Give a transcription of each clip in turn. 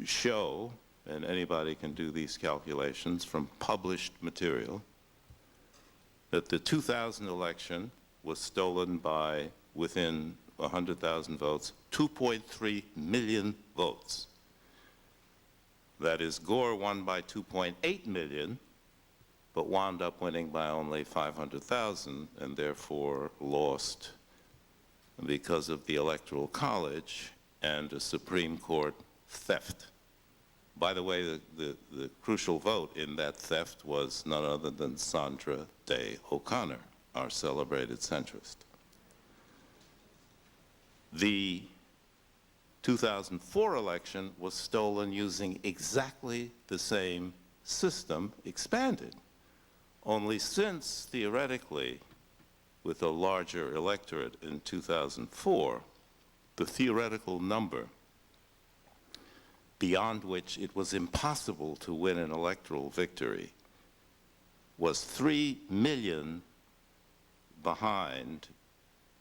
show, and anybody can do these calculations from published material, that the 2000 election was stolen by, within 100,000 votes, 2.3 million votes. That is, Gore won by 2.8 million, but wound up winning by only 500,000, and therefore lost because of the Electoral College and a Supreme Court theft. By the way, the crucial vote in that theft was none other than Sandra Day O'Connor, our celebrated centrist. The 2004 election was stolen using exactly the same system, expanded. Only since, theoretically, with a larger electorate in 2004, the theoretical number beyond which it was impossible to win an electoral victory was 3 million behind.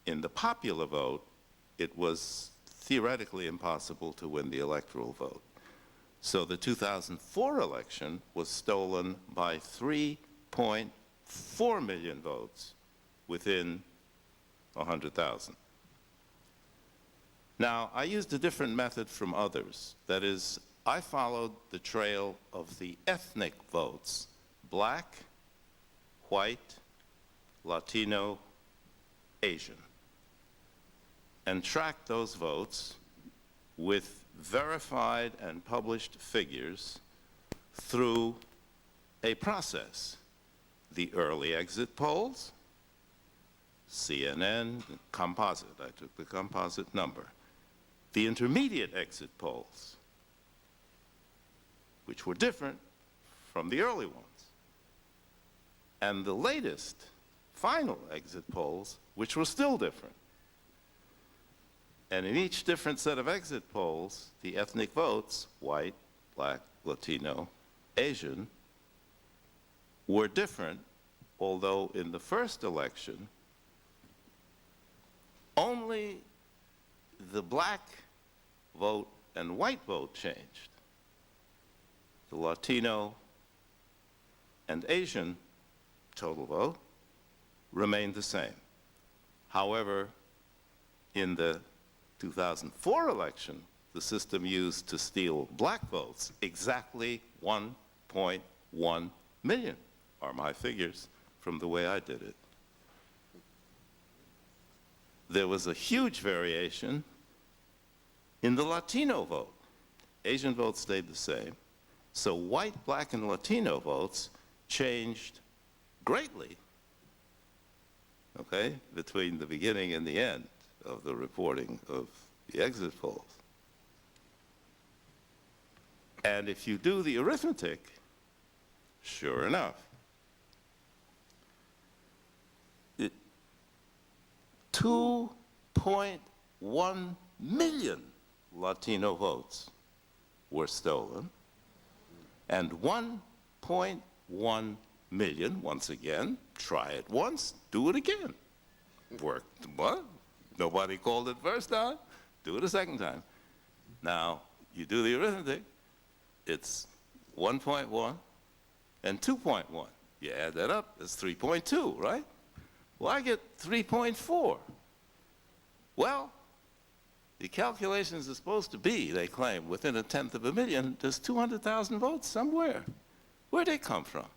In the popular vote, it was theoretically impossible to win the electoral vote. So the 2004 election was stolen by 3.4 million votes within 100,000. Now, I used a different method from others. That is, I followed the trail of the ethnic votes, black, white, Latino, Asian, and tracked those votes with verified and published figures through a process. The early exit polls, CNN, composite, I took the composite number. The intermediate exit polls, which were different from the early ones, and the latest, final exit polls, which were still different. And in each different set of exit polls, the ethnic votes, white, black, Latino, Asian, were different, although in the first election, only the black vote and white vote changed. The Latino and Asian total vote remained the same. However, in the 2004 election, the system used to steal black votes, exactly 1.1 million are my figures from the way I did it. There was a huge variation in the Latino vote. Asian votes stayed the same. So white, black, and Latino votes changed greatly, okay, between the beginning and the end of the reporting of the exit polls. And if you do the arithmetic, sure enough, 2.1 million Latino votes were stolen, and 1.1 million, once again, try it once, do it again. Worked, what? Nobody called it first time, do it a second time. Now, you do the arithmetic, it's 1.1 and 2.1. You add that up, it's 3.2, right? Well, I get 3.4. Well, the calculations are supposed to be, they claim, within 1/10 of a million, there's 200,000 votes somewhere. Where'd they come from?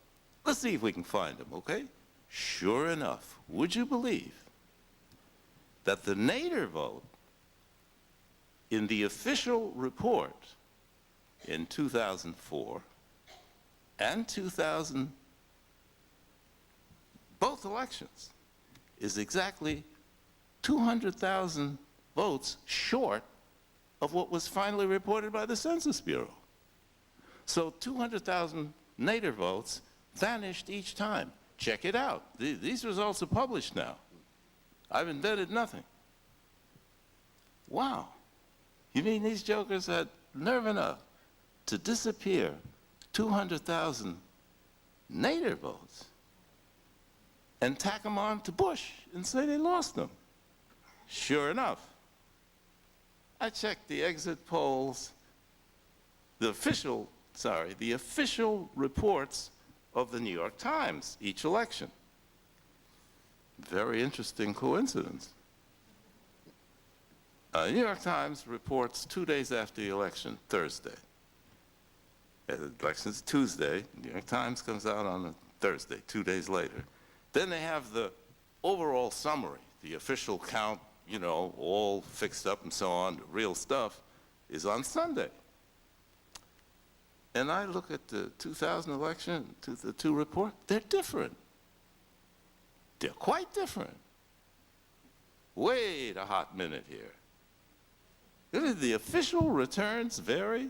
Let's see if we can find them, okay? Sure enough, would you believe that the Nader vote in the official report in 2004 and 2000, both elections, is exactly 200,000 votes short of what was finally reported by the Census Bureau. So 200,000 Nader votes vanished each time. Check it out. These results are published now. I've invented nothing. Wow. You mean these jokers had nerve enough to disappear 200,000 Nader votes and tack them on to Bush and say they lost them? Sure enough, I checked the exit polls the official reports of the New York Times each election. Very interesting coincidence. The New York Times reports 2 days after the election, Thursday. The election's Tuesday, New York Times comes out on a Thursday, 2 days later. Then they have the overall summary, the official count, you know, all fixed up and so on, the real stuff is on Sunday. And I look at the 2000 election, the two reports, they're different. They're quite different. Wait a hot minute here. The official returns vary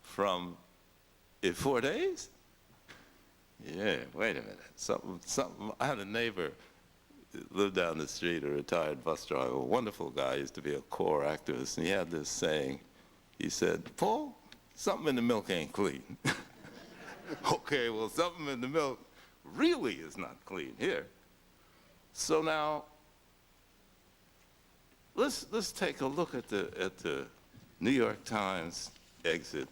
from in 4 days? Yeah, wait a minute. Something. I had a neighbor lived down the street, a retired bus driver, a wonderful guy, used to be a core activist, and he had this saying. He said, Paul, something in the milk ain't clean. Okay, well, something in the milk really is not clean here. So now, let's take a look at the New York Times exit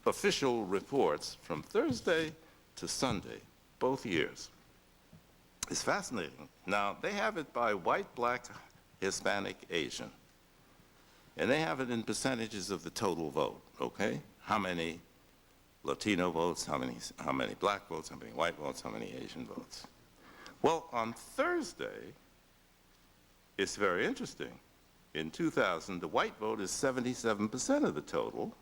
official reports from Thursday to Sunday, both years. It's fascinating. Now, they have it by white, black, Hispanic, Asian. And they have it in percentages of the total vote, okay? How many Latino votes, how many black votes, how many white votes, how many Asian votes. Well, on Thursday, it's very interesting. In 2000, the white vote is 77% of the total,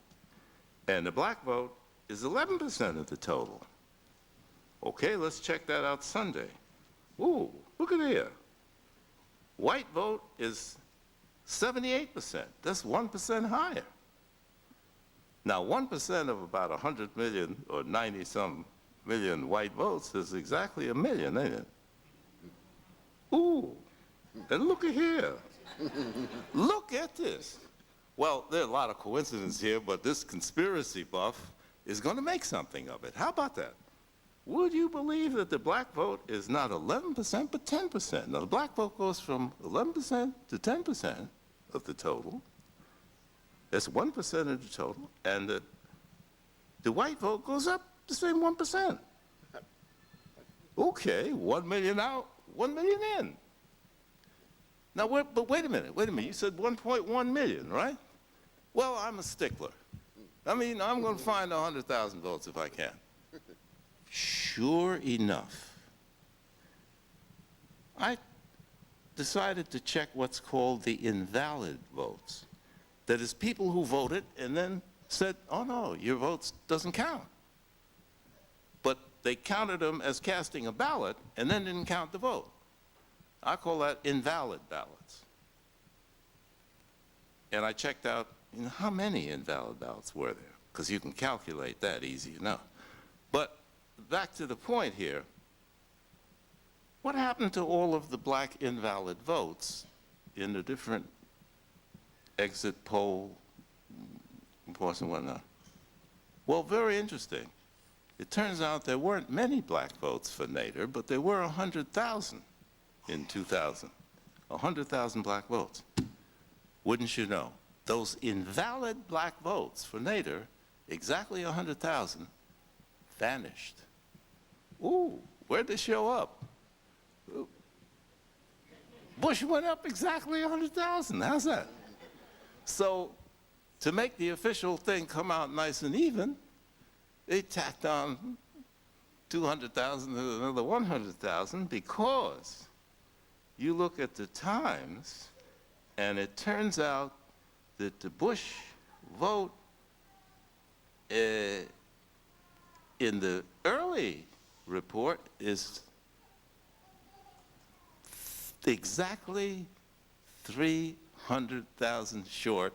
and the black vote is 11% of the total. Okay, let's check that out Sunday. Ooh, look at here. White vote is 78%. That's 1% higher. Now, 1% of about 100 million or 90-some million white votes is exactly 1 million, ain't it? Ooh, and look at here. Look at this. Well, there are a lot of coincidences here, but this conspiracy buff is going to make something of it. How about that? Would you believe that the black vote is not 11%, but 10%? Now, the black vote goes from 11% to 10% of the total. That's 1% of the total. And the white vote goes up the same 1%. Okay, 1 million out, 1 million in. Now, but wait a minute. You said 1.1 million, right? Well, I'm a stickler. I mean, I'm going to find 100,000 votes if I can. Sure enough, I decided to check what's called the invalid votes. That is, people who voted and then said, oh no, your vote doesn't count. But they counted them as casting a ballot and then didn't count the vote. I call that invalid ballots. And I checked out, you know, how many invalid ballots were there? Because you can calculate that easy enough. But back to the point here, what happened to all of the black invalid votes in the different exit poll reports and whatnot? Well, very interesting. It turns out there weren't many black votes for Nader, but there were 100,000 in 2000. 100,000 black votes. Wouldn't you know, those invalid black votes for Nader, exactly 100,000, vanished. Ooh, where'd they show up? Ooh. Bush went up exactly 100,000. How's that? So, to make the official thing come out nice and even, they tacked on 200,000 to another 100,000 because you look at the Times, and it turns out that the Bush vote in the early report is exactly 300,000 short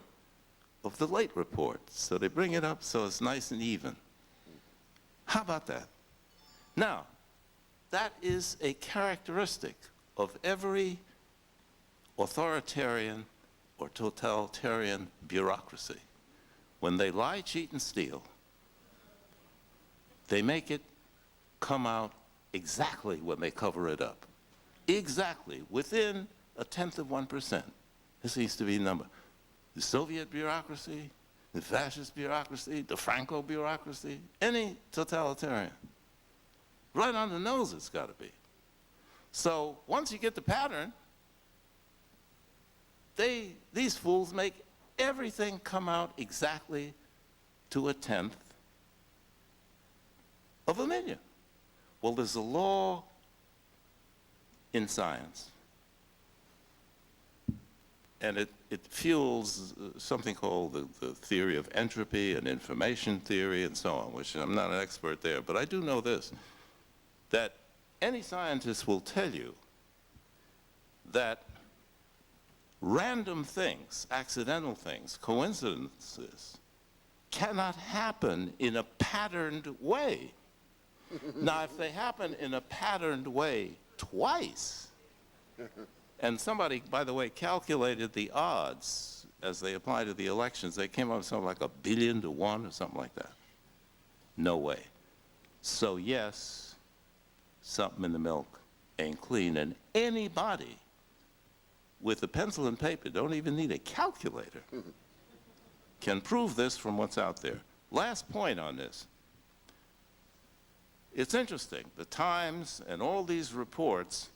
of the late report. So they bring it up so it's nice and even. How about that? Now, that is a characteristic of every authoritarian or totalitarian bureaucracy. When they lie, cheat, and steal, they make it come out exactly when they cover it up. Exactly, within 1/10 of 1%. This needs to be the number. The Soviet bureaucracy, the fascist bureaucracy, the Franco bureaucracy, any totalitarian. Right on the nose it's got to be. So once you get the pattern, these fools make everything come out exactly to a 1/10 of a million. Well, there's a law in science, and it fuels something called the theory of entropy and information theory and so on, which I'm not an expert there, but I do know this, that any scientist will tell you that random things, accidental things, coincidences, cannot happen in a patterned way. Now, if they happen in a patterned way twice, and somebody, by the way, calculated the odds as they apply to the elections, they came up with something like 1 billion to 1 or something like that. No way. So yes, something in the milk ain't clean, and anybody with a pencil and paper, don't even need a calculator, can prove this from what's out there. Last point on this. It's interesting, the Times and all these reports,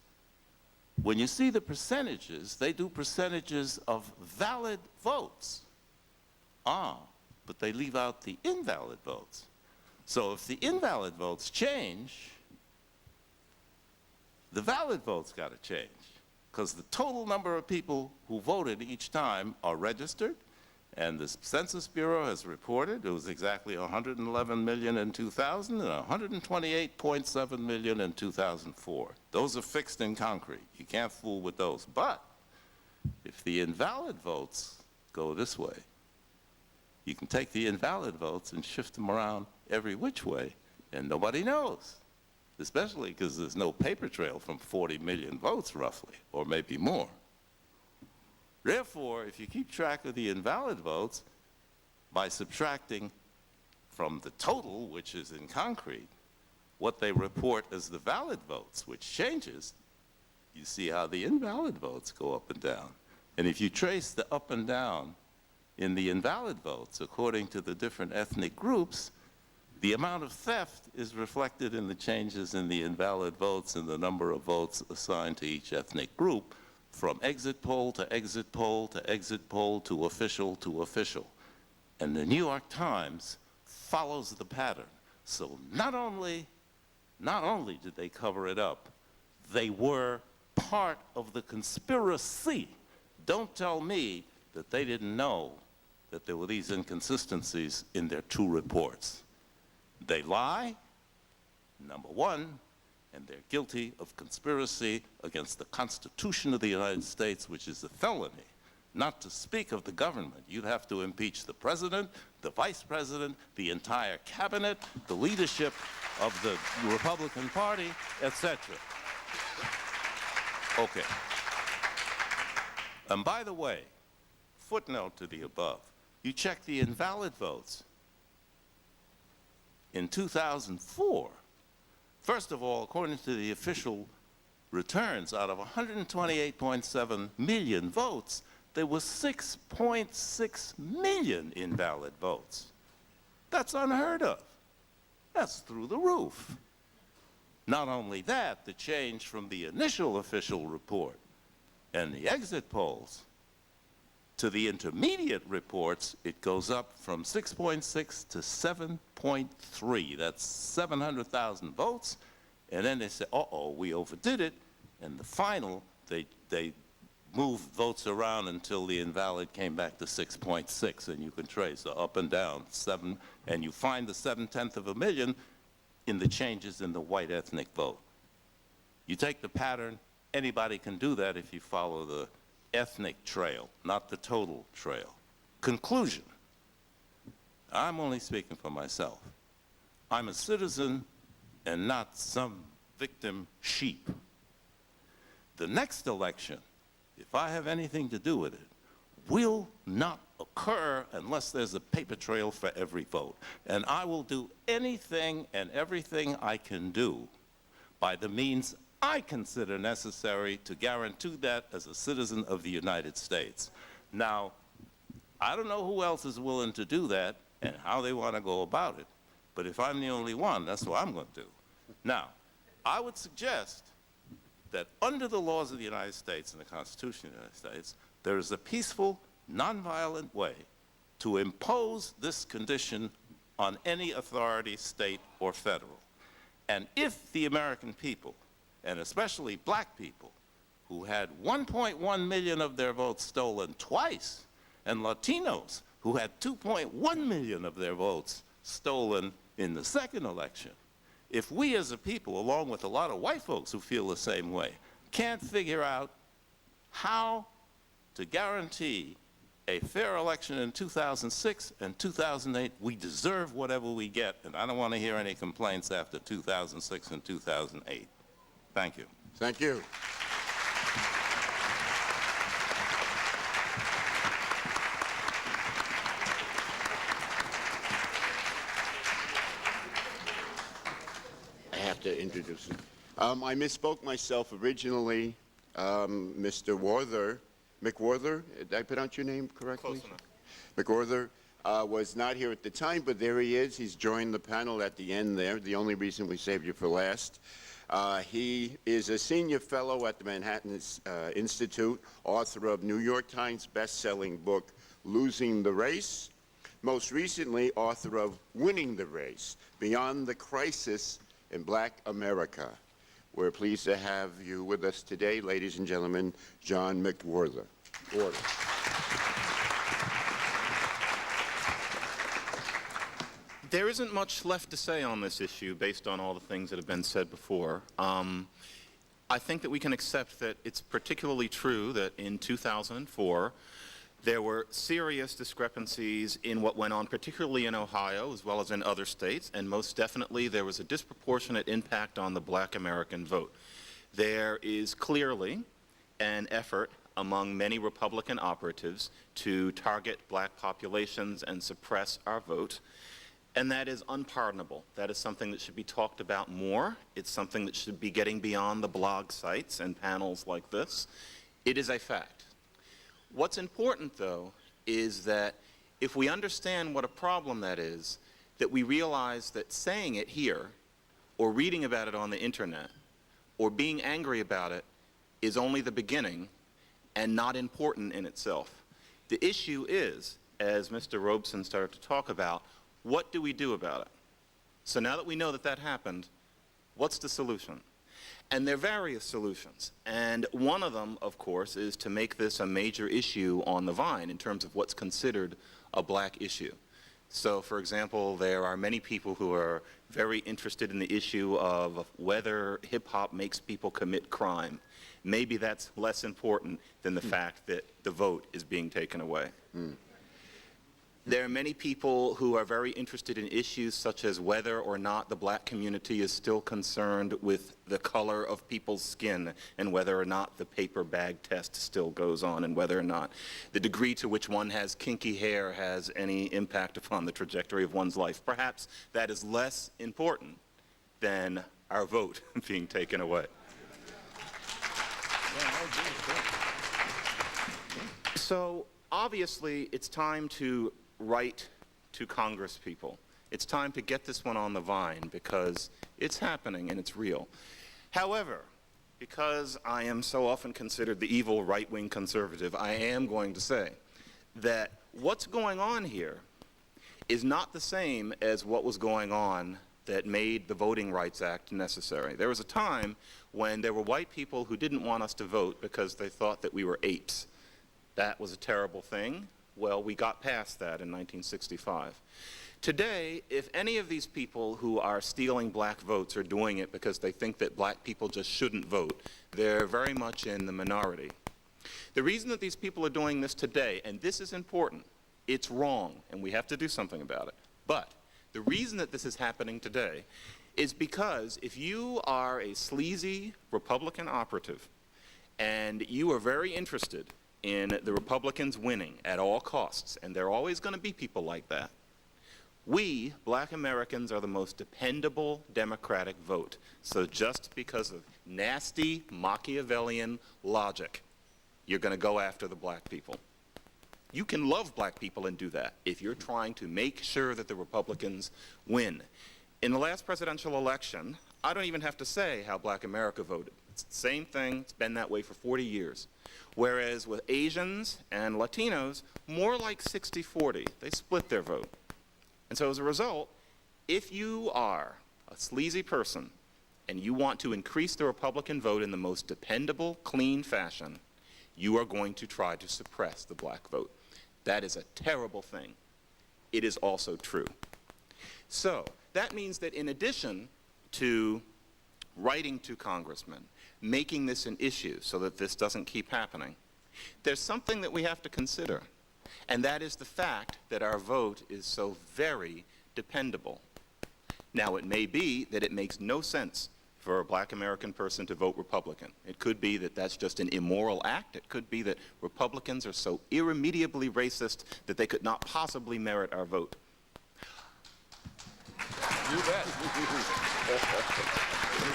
when you see the percentages, they do percentages of valid votes. But they leave out the invalid votes. So if the invalid votes change, the valid votes got to change, because the total number of people who voted each time are registered, and the Census Bureau has reported it was exactly 111 million in 2000 and 128.7 million in 2004. Those are fixed in concrete. You can't fool with those. But if the invalid votes go this way, you can take the invalid votes and shift them around every which way, and nobody knows, especially because there's no paper trail from 40 million votes, roughly, or maybe more. Therefore, if you keep track of the invalid votes by subtracting from the total, which is in concrete, what they report as the valid votes, which changes, you see how the invalid votes go up and down. And if you trace the up and down in the invalid votes according to the different ethnic groups, the amount of theft is reflected in the changes in the invalid votes and the number of votes assigned to each ethnic group, from exit poll to exit poll to exit poll to official to official. And the New York Times follows the pattern. So not only did they cover it up, they were part of the conspiracy. Don't tell me that they didn't know that there were these inconsistencies in their two reports. They lie, number one, and they're guilty of conspiracy against the Constitution of the United States, which is a felony. Not to speak of the government. You'd have to impeach the president, the vice president, the entire cabinet, the leadership of the Republican Party, etc. Okay. And by the way, footnote to the above, you check the invalid votes. In 2004, first of all, according to the official returns, out of 128.7 million votes, there was 6.6 million invalid votes. That's unheard of. That's through the roof. Not only that, the change from the initial official report and the exit polls to the intermediate reports, it goes up from 6.6 to 7.3. That's 700,000 votes. And then they say, uh-oh, we overdid it. And the final, they moved votes around until the invalid came back to 6.6. And you can trace the up and down, and you find the 7/10 of a million in the changes in the white ethnic vote. You take the pattern, anybody can do that if you follow the ethnic trail, not the total trail. Conclusion. I'm only speaking for myself. I'm a citizen and not some victim sheep. The next election, if I have anything to do with it, will not occur unless there's a paper trail for every vote. And I will do anything and everything I can do by the means I consider necessary to guarantee that as a citizen of the United States. Now, I don't know who else is willing to do that and how they want to go about it, but if I'm the only one, that's what I'm going to do. Now, I would suggest that under the laws of the United States and the Constitution of the United States, there is a peaceful, nonviolent way to impose this condition on any authority, state or federal. And if the American people, and especially black people, who had 1.1 million of their votes stolen twice, and Latinos, who had 2.1 million of their votes stolen in the second election, if we as a people, along with a lot of white folks who feel the same way, can't figure out how to guarantee a fair election in 2006 and 2008, we deserve whatever we get, and I don't want to hear any complaints after 2006 and 2008. Thank you. Thank you. I have to introduce him. I misspoke myself originally. Mr. McWarther, did I pronounce your name correctly? Close enough. McWarther was not here at the time, but there he is. He's joined the panel at the end there, the only reason we saved you for last. He is a senior fellow at the Manhattan Institute, author of New York Times best-selling book, Losing the Race. Most recently, author of Winning the Race, Beyond the Crisis in Black America. We're pleased to have you with us today, ladies and gentlemen, John McWhorter. There isn't much left to say on this issue based on all the things that have been said before. I think that we can accept that it's particularly true that in 2004, there were serious discrepancies in what went on, particularly in Ohio, as well as in other states, and most definitely there was a disproportionate impact on the black American vote. There is clearly an effort among many Republican operatives to target black populations and suppress our vote, and that is unpardonable. That is something that should be talked about more. It's something that should be getting beyond the blog sites and panels like this. It is a fact. What's important, though, is that if we understand what a problem that is, that we realize that saying it here, or reading about it on the internet, or being angry about it, is only the beginning and not important in itself. The issue is, as Mr. Robeson started to talk about, what do we do about it? So now that we know that that happened, what's the solution? And there are various solutions. And one of them, of course, is to make this a major issue on the Vine in terms of what's considered a black issue. So, for example, there are many people who are very interested in the issue of whether hip-hop makes people commit crime. Maybe that's less important than the fact that the vote is being taken away. There are many people who are very interested in issues such as whether or not the black community is still concerned with the color of people's skin and whether or not the paper bag test still goes on and whether or not the degree to which one has kinky hair has any impact upon the trajectory of one's life. Perhaps that is less important than our vote being taken away. So obviously it's time to write to Congress people. It's time to get this one on the Vine because it's happening and it's real. However, because I am so often considered the evil right-wing conservative, I am going to say that what's going on here is not the same as what was going on that made the Voting Rights Act necessary. There was a time when there were white people who didn't want us to vote because they thought that we were apes. That was a terrible thing. Well, we got past that in 1965. Today, if any of these people who are stealing black votes are doing it because they think that black people just shouldn't vote, they're very much in the minority. The reason that these people are doing this today, and this is important, it's wrong, and we have to do something about it. But the reason that this is happening today is because if you are a sleazy Republican operative and you are very interested in the Republicans winning at all costs, and there are always going to be people like that. We, black Americans, are the most dependable Democratic vote. So just because of nasty Machiavellian logic, you're going to go after the black people. You can love black people and do that if you're trying to make sure that the Republicans win. In the last presidential election, I don't even have to say how black America voted. It's the same thing. It's been that way for 40 years. Whereas with Asians and Latinos, more like 60-40. They split their vote. And so as a result, if you are a sleazy person and you want to increase the Republican vote in the most dependable, clean fashion, you are going to try to suppress the black vote. That is a terrible thing. It is also true. So that means that in addition to writing to congressmen, making this an issue so that this doesn't keep happening, there's something that we have to consider, and that is the fact that our vote is so very dependable. Now, it may be that it makes no sense for a black American person to vote Republican. It could be that that's just an immoral act. It could be that Republicans are so irremediably racist that they could not possibly merit our vote. You bet. You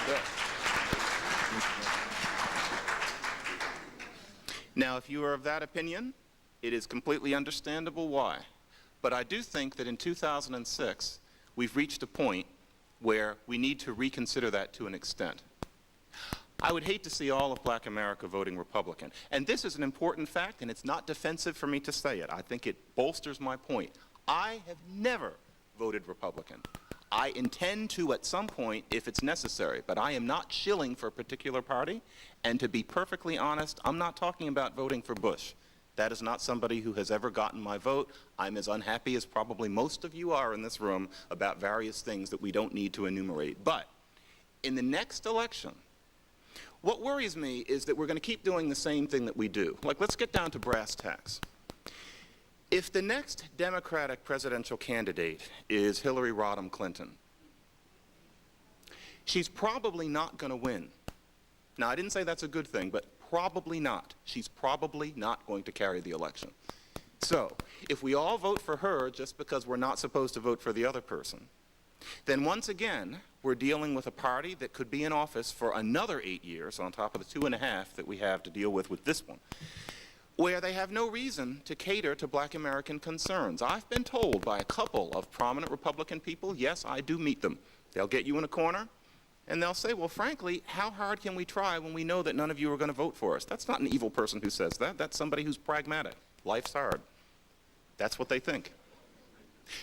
bet. Now, if you are of that opinion, it is completely understandable why. But I do think that in 2006, we've reached a point where we need to reconsider that to an extent. I would hate to see all of black America voting Republican. And this is an important fact, and it's not defensive for me to say it. I think it bolsters my point. I have never voted Republican. I intend to at some point if it's necessary, but I am not shilling for a particular party. And to be perfectly honest, I'm not talking about voting for Bush. That is not somebody who has ever gotten my vote. I'm as unhappy as probably most of you are in this room about various things that we don't need to enumerate. But in the next election, what worries me is that we're going to keep doing the same thing that we do. Like, let's get down to brass tacks. If the next Democratic presidential candidate is Hillary Rodham Clinton, she's probably not going to win. Now, I didn't say that's a good thing, but probably not. She's probably not going to carry the election. So, if we all vote for her just because we're not supposed to vote for the other person, then once again, we're dealing with a party that could be in office for another 8 years on top of the 2.5 that we have to deal with this one, where they have no reason to cater to black American concerns. I've been told by a couple of prominent Republican people, yes, I do meet them. They'll get you in a corner, and they'll say, well, frankly, how hard can we try when we know that none of you are going to vote for us? That's not an evil person who says that. That's somebody who's pragmatic. Life's hard. That's what they think.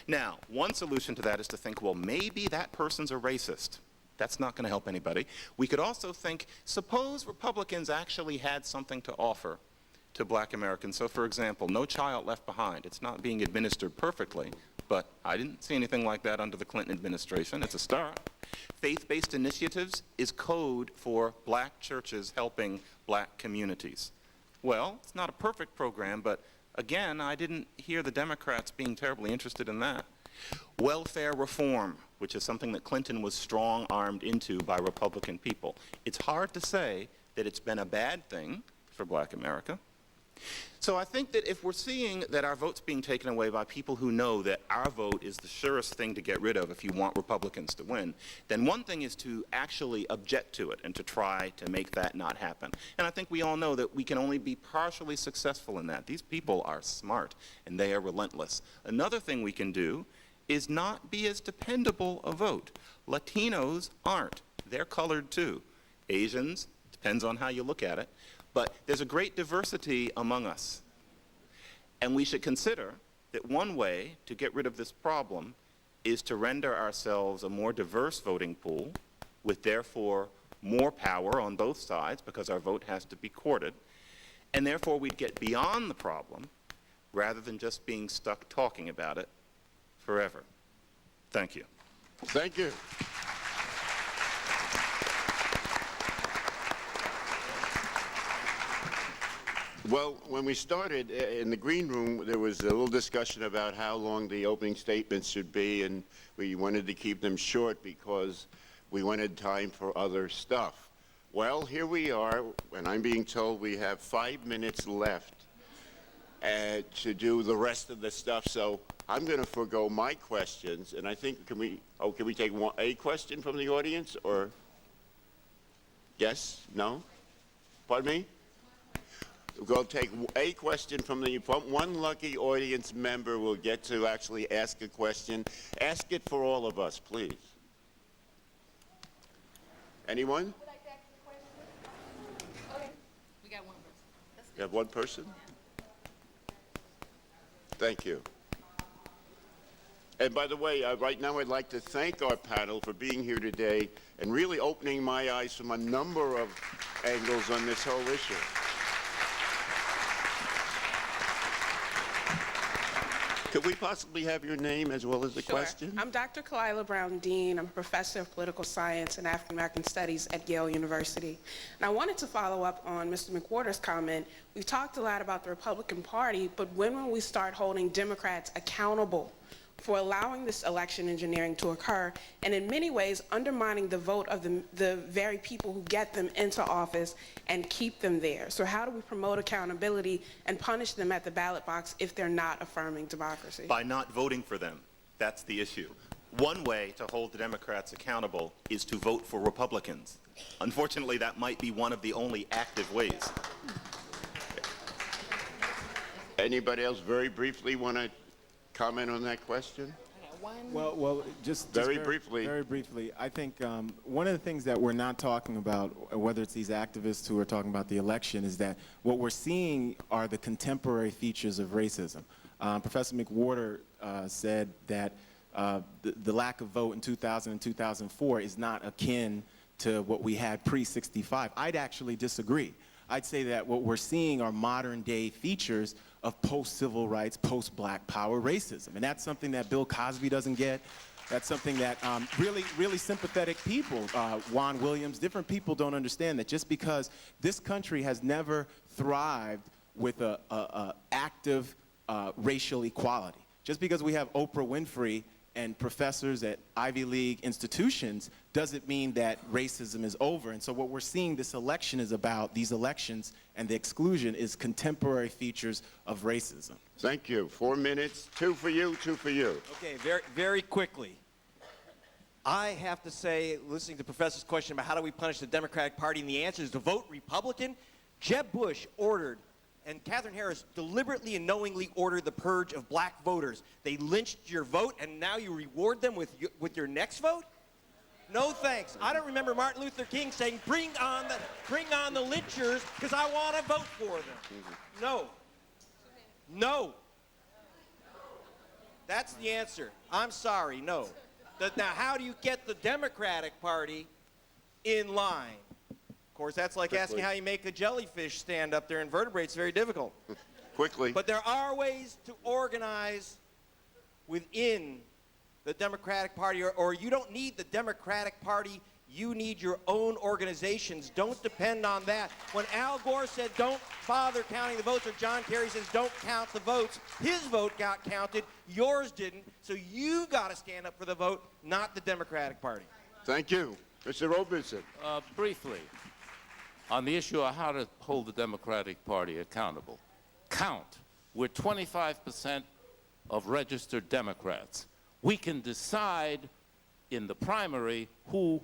Now, one solution to that is to think, well, maybe that person's a racist. That's not going to help anybody. We could also think, suppose Republicans actually had something to offer to black Americans. So, for example, No Child Left Behind. It's not being administered perfectly, but I didn't see anything like that under the Clinton administration. It's a start. Faith-based initiatives is code for black churches helping black communities. Well, it's not a perfect program, but again, I didn't hear the Democrats being terribly interested in that. Welfare reform, which is something that Clinton was strong-armed into by Republican people. It's hard to say that it's been a bad thing for black America. So I think that if we're seeing that our vote's being taken away by people who know that our vote is the surest thing to get rid of if you want Republicans to win, then one thing is to actually object to it and to try to make that not happen. And I think we all know that we can only be partially successful in that. These people are smart and they are relentless. Another thing we can do is not be as dependable a vote. Latinos aren't. They're colored too. Asians, depends on how you look at it. But there's a great diversity among us. And we should consider that one way to get rid of this problem is to render ourselves a more diverse voting pool with therefore more power on both sides because our vote has to be courted. And therefore we'd get beyond the problem rather than just being stuck talking about it forever. Thank you. Thank you. Well, when we started in the green room, there was a little discussion about how long the opening statements should be, and we wanted to keep them short because we wanted time for other stuff. Well, here we are, and I'm being told we have 5 minutes left to do the rest of the stuff, so I'm going to forego my questions, and I think, can we take a question from the audience, or? Yes? No? Pardon me? We'll take a question from the one lucky audience member will get to actually ask a question. Ask it for all of us, please. Anyone? Would like to ask a question? Okay. We got one person. That's You have one person? Thank you. And by the way, right now I'd like to thank our panel for being here today and really opening my eyes from a number of angles on this whole issue. Could we possibly have your name as well as the question? I'm Dr. Kalila Brown Dean. I'm a professor of political science and African American studies at Yale University. And I wanted to follow up on Mr. McWhorter's comment. We've talked a lot about the Republican Party, but when will we start holding Democrats accountable for allowing this election engineering to occur, and in many ways undermining the vote of the very people who get them into office and keep them there? So how do we promote accountability and punish them at the ballot box if they're not affirming democracy? By not voting for them. That's the issue. One way to hold the Democrats accountable is to vote for Republicans. Unfortunately, that might be one of the only active ways. Anybody else very briefly want to comment on that question? Well, just Very briefly. Very briefly, I think one of the things that we're not talking about, whether it's these activists who are talking about the election, is that what we're seeing are the contemporary features of racism. Professor McWhorter said that the lack of vote in 2000 and 2004 is not akin to what we had pre-65. I'd actually disagree. I'd say that what we're seeing are modern day features of post-civil rights, post-black power racism. And that's something that Bill Cosby doesn't get. That's something that really sympathetic people, Juan Williams, different people don't understand that just because this country has never thrived with a active racial equality, just because we have Oprah Winfrey and professors at Ivy League institutions doesn't mean that racism is over. And so what we're seeing this election is about, these elections and the exclusion, is contemporary features of racism. Thank you. 4 minutes. 2 for you, 2 for you. Okay, very quickly. I have to say, listening to Professor's question about how do we punish the Democratic Party, and the answer is to vote Republican. Jeb Bush ordered, and Katherine Harris deliberately and knowingly ordered the purge of black voters. They lynched your vote, and now you reward them with your next vote? No thanks. I don't remember Martin Luther King saying, bring on the lynchers, because I want to vote for them. No. No. That's the answer. I'm sorry, no. Now, how do you get the Democratic Party in line? Of course, that's like asking how you make a jellyfish stand up there and vertebrate. It's very difficult. Quickly. But there are ways to organize within the Democratic Party, or you don't need the Democratic Party. You need your own organizations. Don't depend on that. When Al Gore said, don't bother counting the votes, or John Kerry says, don't count the votes, his vote got counted, yours didn't. So you've got to stand up for the vote, not the Democratic Party. Thank you. Mr. Robertson. Briefly, on the issue of how to hold the Democratic Party accountable. Count. We're 25% of registered Democrats. We can decide in the primary who